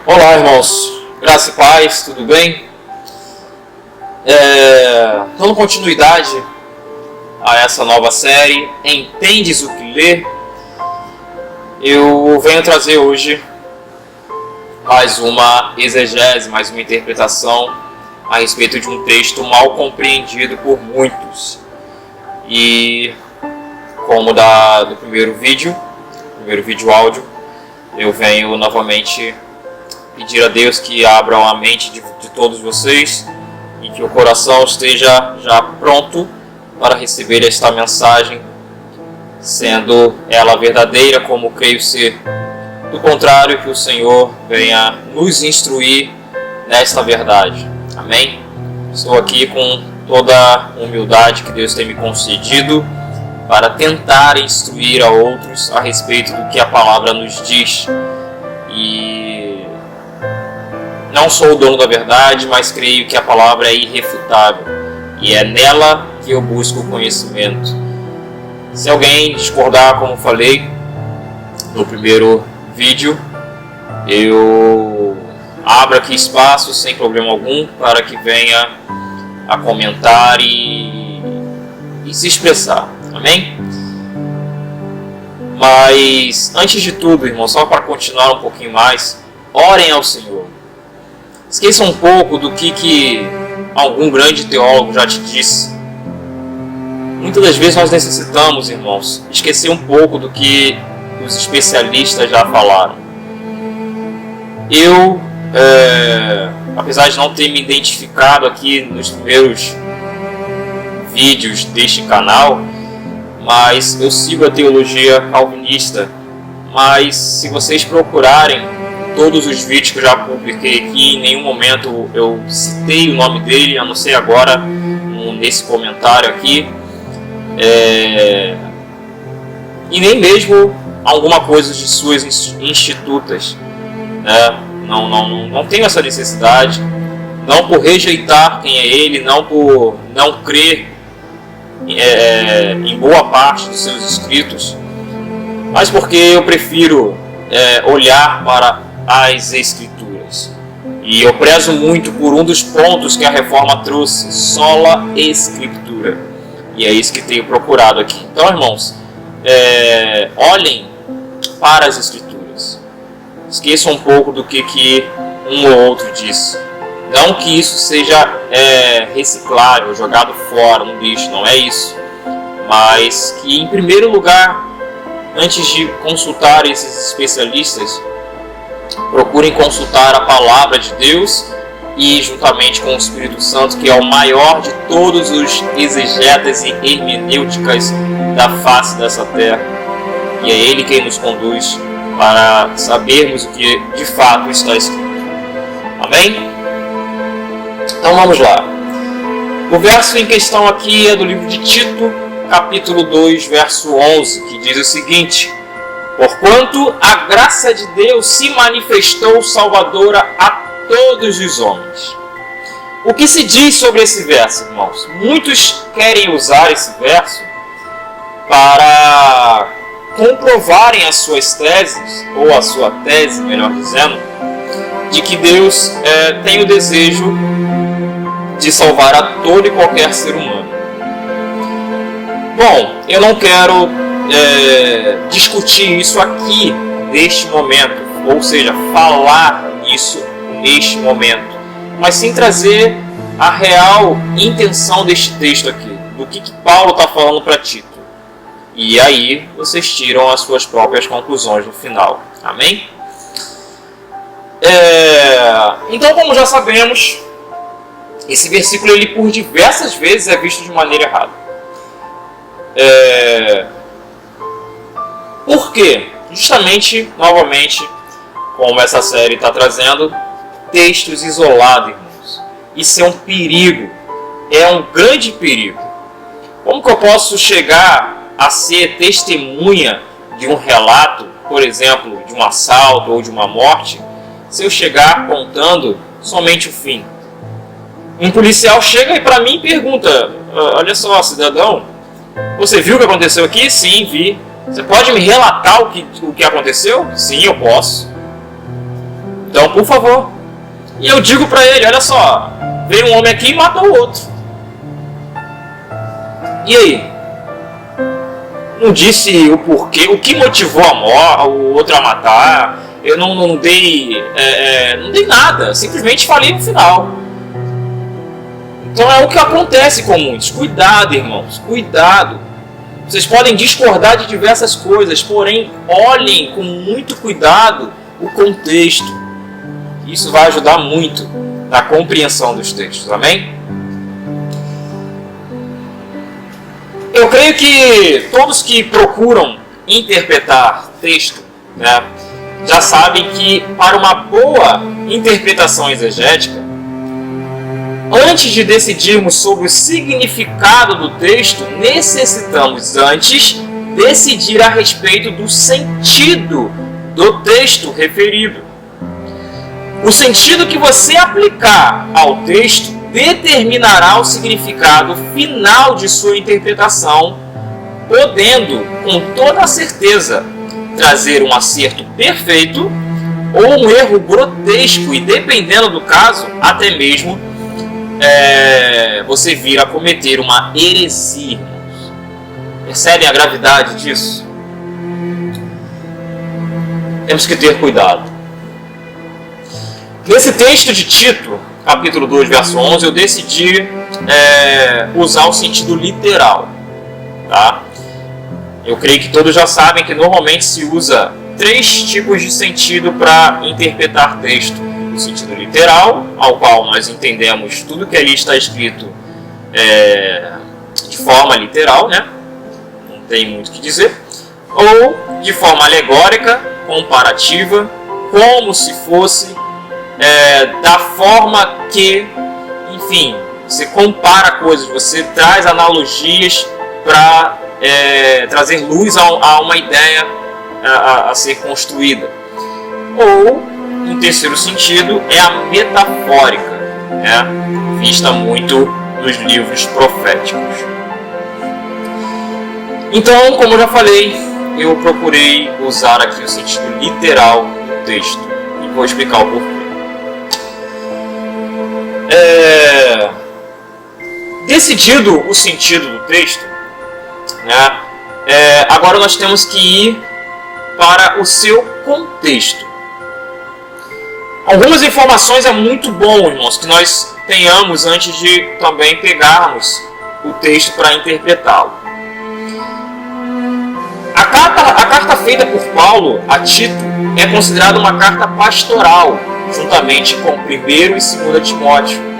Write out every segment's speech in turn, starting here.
Olá, irmãos, graça e paz, tudo bem? Dando continuidade a essa nova série, Entendes o que Ler? Eu venho trazer hoje mais uma exegese, mais uma interpretação a respeito de um texto mal compreendido por muitos. E como do primeiro vídeo áudio, eu venho novamente pedir a Deus que abra a mente de todos vocês e que o coração esteja já pronto para receber esta mensagem, sendo ela verdadeira como creio ser. Do contrário, que o Senhor venha nos instruir nesta verdade. Amém? Estou aqui com toda a humildade que Deus tem me concedido para tentar instruir a outros a respeito do que a palavra nos diz. E não sou o dono da verdade, mas creio que a palavra é irrefutável e é nela que eu busco o conhecimento. Se alguém discordar, como falei no primeiro vídeo, eu abro aqui espaço sem problema algum para que venha a comentar e se expressar. Amém? Mas antes de tudo, irmão, só para continuar um pouquinho mais, orem ao Senhor. Esqueçam um pouco do que algum grande teólogo já te disse. Muitas das vezes nós necessitamos, irmãos, esquecer um pouco do que os especialistas já falaram. Eu, apesar de não ter me identificado aqui nos primeiros vídeos deste canal, mas eu sigo a teologia calvinista. Mas se vocês procurarem todos os vídeos que eu já publiquei aqui, em nenhum momento eu citei o nome dele, a não ser agora nesse comentário aqui, e nem mesmo alguma coisa de suas institutas, né? Não tenho essa necessidade, não por rejeitar quem é ele, não por não crer em boa parte dos seus escritos, mas porque eu prefiro olhar para as Escrituras. E eu prezo muito por um dos pontos que a Reforma trouxe, sola Escritura. E é isso que tenho procurado aqui. Então, irmãos, olhem para as Escrituras. Esqueçam um pouco do que um ou outro diz. Não que isso seja reciclável, jogado fora no lixo, não é isso. Mas que, em primeiro lugar, antes de consultar esses especialistas, procurem consultar a palavra de Deus e, juntamente com o Espírito Santo, que é o maior de todos os exegetas e hermenêuticas da face dessa terra. E é Ele quem nos conduz para sabermos o que de fato está escrito. Amém? Então vamos lá. O verso em questão aqui é do livro de Tito, capítulo 2, verso 11, que diz o seguinte: porquanto a graça de Deus se manifestou salvadora a todos os homens. O que se diz sobre esse verso, irmãos? Muitos querem usar esse verso para comprovarem as suas teses, ou a sua tese, melhor dizendo, de que Deus tem o desejo de salvar a todo e qualquer ser humano. Bom, eu não quero discutir isso aqui neste momento, ou seja, falar isso neste momento, mas sim trazer a real intenção deste texto aqui, do que Paulo está falando para Tito. E aí vocês tiram as suas próprias conclusões no final. Amém? Então, como já sabemos, esse versículo ele por diversas vezes é visto de maneira errada. Por quê? Justamente, novamente, como essa série está trazendo, textos isolados, irmãos. Isso é um perigo. É um grande perigo. Como que eu posso chegar a ser testemunha de um relato, por exemplo, de um assalto ou de uma morte, se eu chegar contando somente o fim? Um policial chega para mim e pergunta: olha só, cidadão, você viu o que aconteceu aqui? Sim, vi. Você pode me relatar o que aconteceu? Sim, eu posso. Então, por favor. E eu digo para ele, olha só, veio um homem aqui e matou o outro. E aí? Não disse o porquê, o que motivou o outro a matar. Eu não dei nada, simplesmente falei no final. Então é o que acontece com muitos. Cuidado, irmãos, cuidado. Vocês podem discordar de diversas coisas, porém olhem com muito cuidado o contexto. Isso vai ajudar muito na compreensão dos textos, amém? Eu creio que todos que procuram interpretar texto, né, já sabem que para uma boa interpretação exegética, antes de decidirmos sobre o significado do texto, necessitamos antes decidir a respeito do sentido do texto referido. O sentido que você aplicar ao texto determinará o significado final de sua interpretação, podendo, com toda certeza, trazer um acerto perfeito ou um erro grotesco e, dependendo do caso, até mesmo você vir a cometer uma heresia. Percebem a gravidade disso? Temos que ter cuidado. Nesse texto de Tito, capítulo 2, verso 11, eu decidi usar o sentido literal. Tá? Eu creio que todos já sabem que normalmente se usa 3 tipos de sentido para interpretar texto. O sentido literal, ao qual nós entendemos tudo que ali está escrito de forma literal, né? Não tem muito o que dizer. Ou de forma alegórica, comparativa, como se fosse da forma que, enfim, você compara coisas, você traz analogias para trazer luz a uma ideia a ser construída. Ou, um terceiro sentido, é a metafórica, né? Vista muito nos livros proféticos. Então, como eu já falei, eu procurei usar aqui o sentido literal do texto e vou explicar o porquê. Decidido o sentido do texto, né, agora nós temos que ir para o seu contexto. Algumas informações é muito bom, irmãos, que nós tenhamos antes de também pegarmos o texto para interpretá-lo. A carta feita por Paulo a Tito é considerada uma carta pastoral, juntamente com 1º e 2º Timóteo.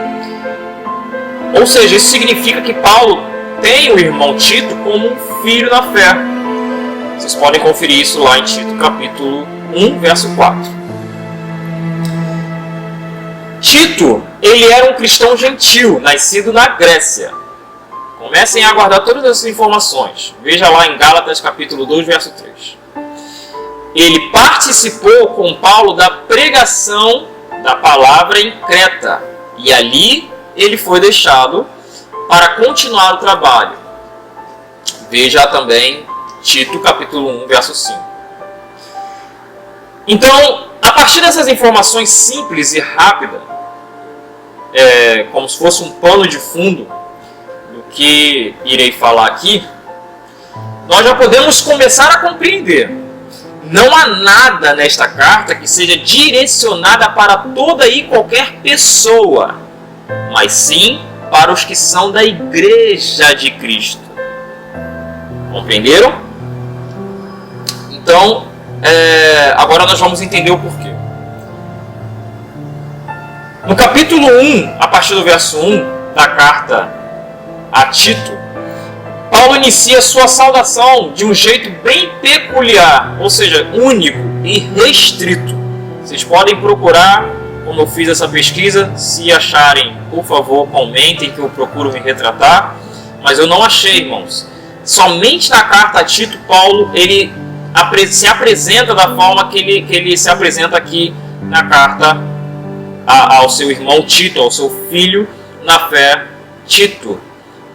Ou seja, isso significa que Paulo tem o irmão Tito como um filho na fé. Vocês podem conferir isso lá em Tito, capítulo 1, verso 4. Tito, ele era um cristão gentil, nascido na Grécia. Comecem a guardar todas essas informações. Veja lá em Gálatas, capítulo 2, verso 3. Ele participou com Paulo da pregação da palavra em Creta. E ali ele foi deixado para continuar o trabalho. Veja também Tito, capítulo 1, verso 5. Então, a partir dessas informações simples e rápidas, como se fosse um pano de fundo do que irei falar aqui, nós já podemos começar a compreender. Não há nada nesta carta que seja direcionada para toda e qualquer pessoa, mas sim para os que são da Igreja de Cristo. Compreenderam? Então, agora nós vamos entender o porquê. No capítulo 1, a partir do verso 1 da carta a Tito, Paulo inicia sua saudação de um jeito bem peculiar, ou seja, único e restrito. Vocês podem procurar, como eu fiz essa pesquisa, se acharem, por favor, comentem que eu procuro me retratar, mas eu não achei, irmãos. Somente na carta a Tito, Paulo ele se apresenta da forma que ele se apresenta aqui na carta ao seu irmão Tito, ao seu filho na fé Tito.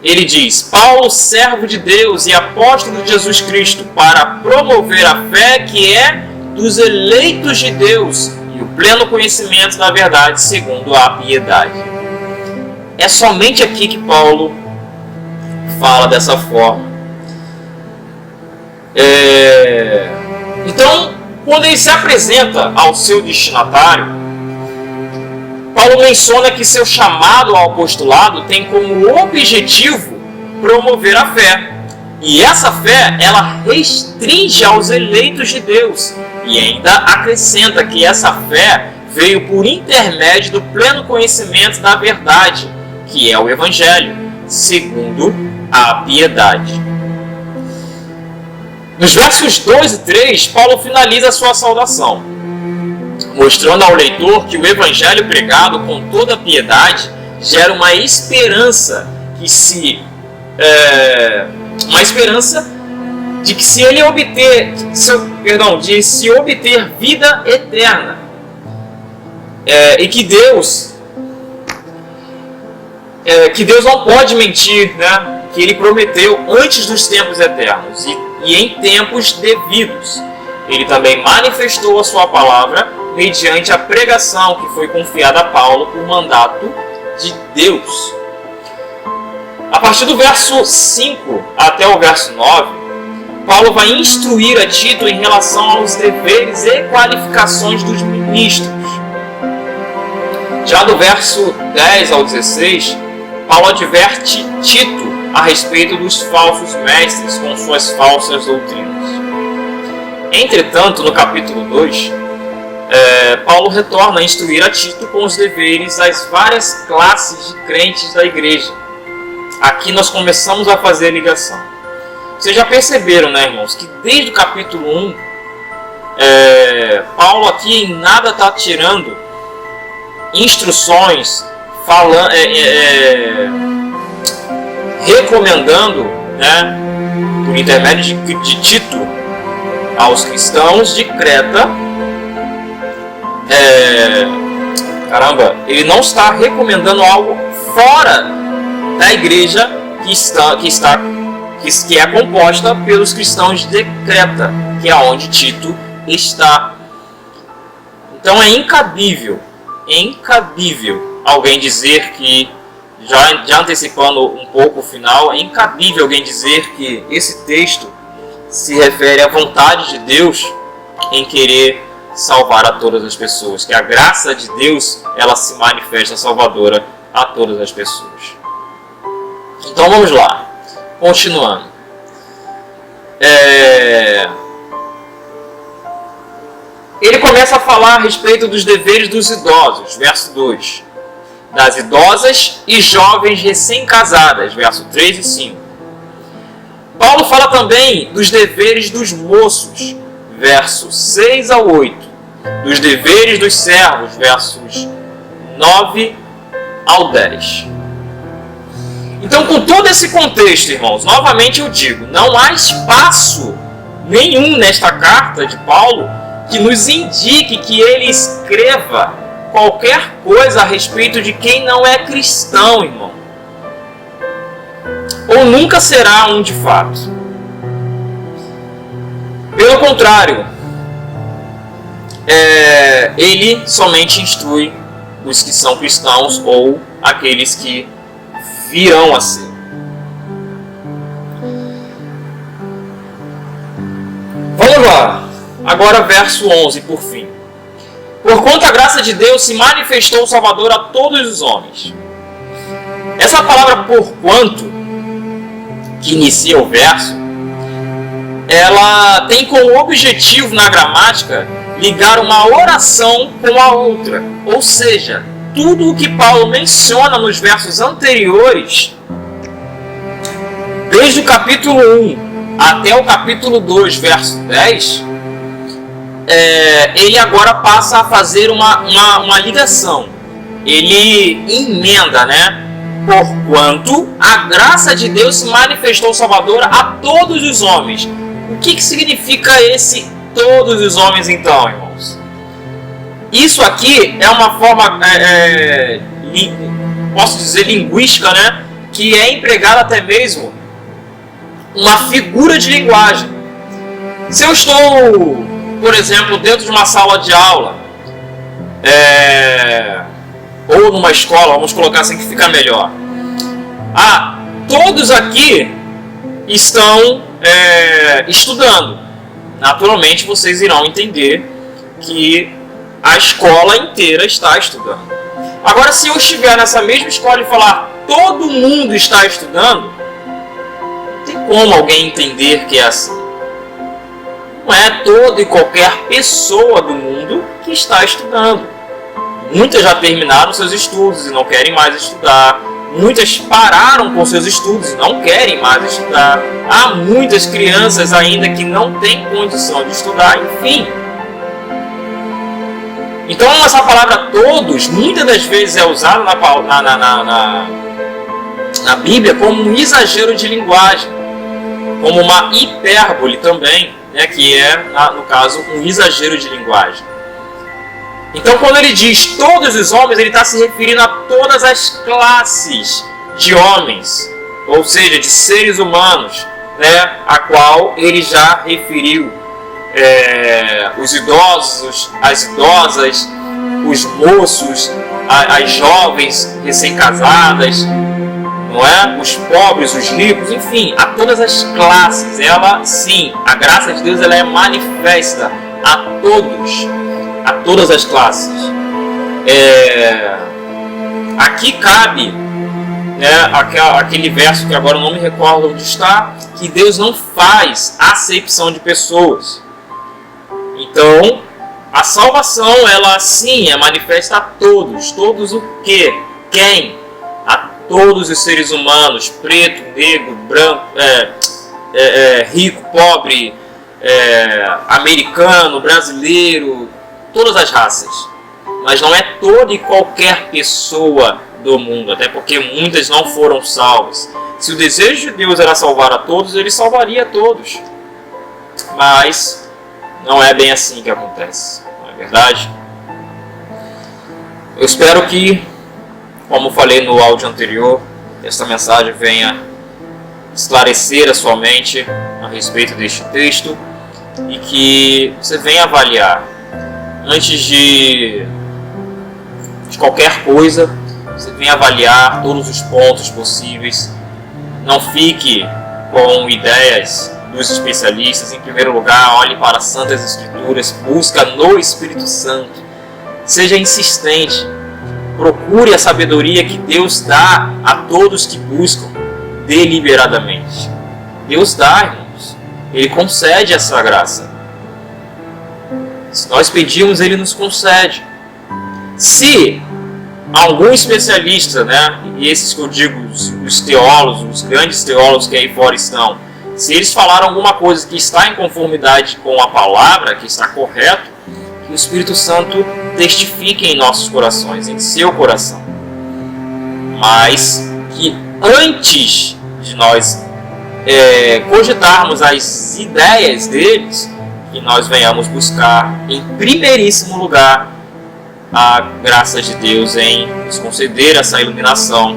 Ele diz: Paulo, servo de Deus e apóstolo de Jesus Cristo, para promover a fé que é dos eleitos de Deus e o pleno conhecimento da verdade segundo a piedade. É somente aqui que Paulo fala dessa forma. Então, quando ele se apresenta ao seu destinatário, Paulo menciona que seu chamado ao apostolado tem como objetivo promover a fé. E essa fé, ela restringe aos eleitos de Deus. E ainda acrescenta que essa fé veio por intermédio do pleno conhecimento da verdade, que é o Evangelho, segundo a piedade. Nos versos 2 e 3, Paulo finaliza a sua saudação, mostrando ao leitor que o Evangelho pregado com toda a piedade gera uma esperança de que se ele obter, de se obter vida eterna, e que Deus não pode mentir, né? Que Ele prometeu antes dos tempos eternos e em tempos devidos. Ele também manifestou a sua palavra mediante a pregação que foi confiada a Paulo por mandato de Deus. A partir do verso 5 até o verso 9, Paulo vai instruir a Tito em relação aos deveres e qualificações dos ministros. Já do verso 10 ao 16, Paulo adverte Tito a respeito dos falsos mestres com suas falsas doutrinas. Entretanto, no capítulo 2, Paulo retorna a instruir a Tito com os deveres das várias classes de crentes da igreja. Aqui nós começamos a fazer a ligação. Vocês já perceberam, né, irmãos, que desde o capítulo 1, Paulo aqui em nada está tirando instruções, recomendando, né, por intermédio de Tito, aos cristãos de Creta. Ele não está recomendando algo fora da igreja que é composta pelos cristãos de Creta, que é onde Tito está. Então é incabível alguém dizer que, já antecipando um pouco o final, é incabível alguém dizer que esse texto se refere à vontade de Deus em querer salvar a todas as pessoas, que a graça de Deus, ela se manifesta salvadora a todas as pessoas. Então vamos lá, continuando. Ele começa a falar a respeito dos deveres dos idosos, verso 2. Das idosas e jovens recém-casadas, verso 3 e 5. Paulo fala também dos deveres dos moços, versos 6 ao 8. Dos deveres dos servos, versos 9 ao 10. Então, com todo esse contexto, irmãos, novamente eu digo, não há espaço nenhum nesta carta de Paulo que nos indique que ele escreva qualquer coisa a respeito de quem não é cristão, irmão. Ou nunca será um de fato. Pelo contrário, ele somente instrui os que são cristãos ou aqueles que virão a ser. Vamos lá. Agora verso 11, por fim. Porquanto a graça de Deus se manifestou o Salvador a todos os homens. Essa palavra porquanto, que inicia o verso, ela tem como objetivo na gramática ligar uma oração com a outra. Ou seja, tudo o que Paulo menciona nos versos anteriores, desde o capítulo 1 até o capítulo 2, verso 10, ele agora passa a fazer uma ligação. Ele emenda, né? Porquanto a graça de Deus se manifestou salvadora a todos os homens. O que significa esse todos os homens, então, irmãos? Isso aqui é uma forma, posso dizer, linguística, né? Que é empregada até mesmo uma figura de linguagem. Se eu estou, por exemplo, dentro de uma sala de aula ou numa escola, vamos colocar assim que fica melhor. Todos aqui estão estudando. Naturalmente vocês irão entender que a escola inteira está estudando. Agora, se eu estiver nessa mesma escola e falar todo mundo está estudando, não tem como alguém entender que é assim. Não é toda e qualquer pessoa do mundo que está estudando. Muitas já terminaram seus estudos e não querem mais estudar. Muitas pararam com seus estudos e não querem mais estudar. Há muitas crianças ainda que não têm condição de estudar, enfim. Então essa palavra todos, muitas das vezes é usada na Bíblia como um exagero de linguagem, como uma hipérbole também, né, que é, no caso, um exagero de linguagem. Então, quando ele diz todos os homens, ele está se referindo a todas as classes de homens, ou seja, de seres humanos, né, a qual ele já referiu. Os idosos, as idosas, os moços, as jovens recém-casadas, não é? Os pobres, os ricos, enfim, a todas as classes. Ela, sim, a graça de Deus, ela é manifesta a todos, a todas as classes. Aqui cabe, né, aquele verso que agora eu não me recordo onde está, que Deus não faz acepção de pessoas. Então, a salvação, ela sim é manifesta a todos. Todos o quê? Quem? A todos os seres humanos, preto, negro, branco, rico, pobre, americano, brasileiro, todas as raças. Mas não é toda e qualquer pessoa do mundo, até porque muitas não foram salvas. Se o desejo de Deus era salvar a todos, ele salvaria a todos. Mas não é bem assim que acontece, não é verdade? Eu espero que, como falei no áudio anterior, esta mensagem venha esclarecer a sua mente a respeito deste texto e que você venha avaliar antes de qualquer coisa. Você venha avaliar todos os pontos possíveis. Não fique com ideias dos especialistas. Em primeiro lugar, olhe para as Santas Escrituras, busca no Espírito Santo, seja insistente, procure a sabedoria que Deus dá a todos que buscam deliberadamente. Deus dá, irmãos, Ele concede essa graça. Se nós pedimos, Ele nos concede. Se algum especialista, né, e esses que eu digo, os teólogos, os grandes teólogos que aí fora estão, se eles falaram alguma coisa que está em conformidade com a palavra, que está correto, que o Espírito Santo testifique em nossos corações, em seu coração. Mas que antes de nós cogitarmos as ideias deles, que nós venhamos buscar em primeiríssimo lugar a graça de Deus em nos conceder essa iluminação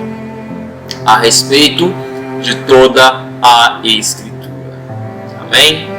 a respeito de toda a Escritura. Amém?